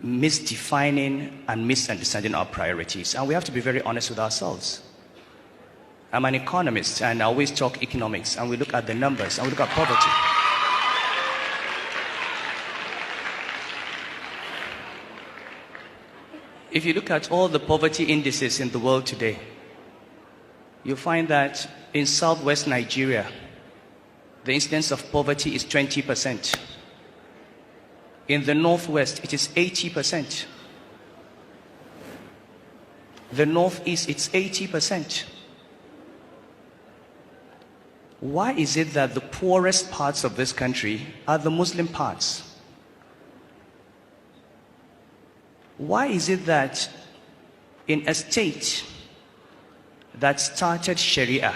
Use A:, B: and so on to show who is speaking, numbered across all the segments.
A: misdefining and misunderstanding our priorities. And we have to be very honest with ourselves. I'm an economist, and I always talk economics, and we look at the numbers, and we look at poverty. If you look at all the poverty indices in the world today, you find that in southwest Nigeria, the incidence of poverty is 20%. In the northwest, it is 80%. The northeast, it's 80%. Why is it that the poorest parts of this country are the Muslim parts? Why is it that in a state that started Sharia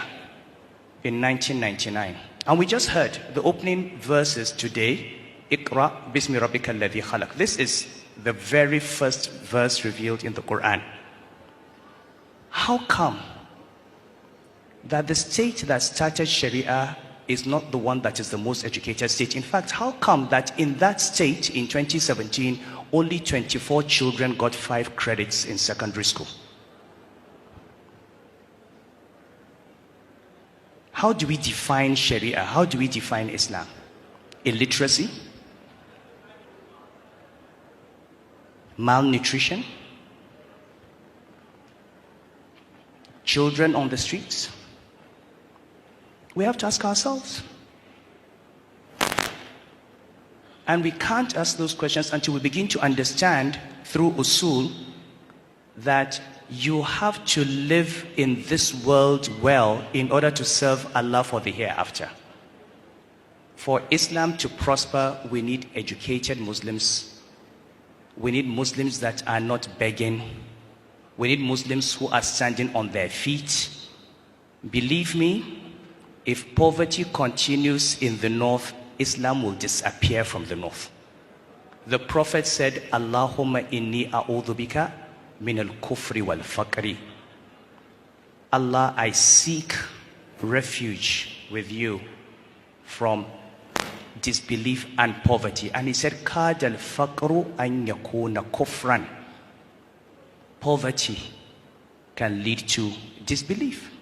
A: in 1999, and we just heard the opening verses today, Iqra bismi rabbika alladhi khalaq. This is the very first verse revealed in the Quran. How come that the state that started Sharia is not the one that is the most educated state? In fact, how come that in that state in 2017, only 24 children got 5 credits in secondary school? How do we define Sharia? How do we define Islam? Illiteracy? Malnutrition? Children on the streets? We have to ask ourselves. And we can't ask those questions until we begin to understand through usul that you have to live in this world well in order to serve Allah for the hereafter. For Islam to prosper, we need educated Muslims. We need Muslims that are not begging. We need Muslims who are standing on their feet. Believe me, if poverty continues in the north, Islam will disappear from the north. The Prophet said, Allahumma inni a'udhu bika min al-kufri wal-faqri. Allah, I seek refuge with you from disbelief and poverty. And he said, Kad al-faqru an yakuna kufran. Poverty can lead to disbelief.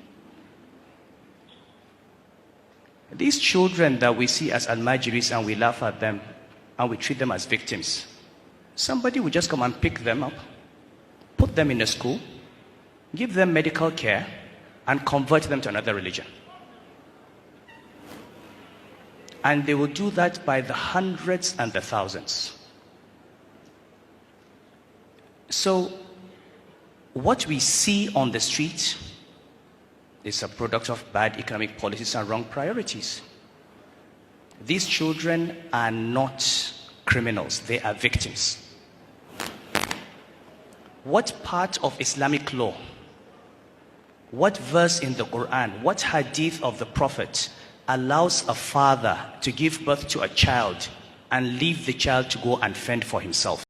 A: These children that we see as al-majiris and we laugh at them and we treat them as victims, somebody will just come and pick them up, put them in a school, give them medical care, and convert them to another religion. And they will do that by the hundreds and the thousands. So, what we see on the street is a product of bad economic policies and wrong priorities. These children are not criminals, they are victims. What part of Islamic law, what verse in the Quran, what hadith of the Prophet allows a father to give birth to a child and leave the child to go and fend for himself?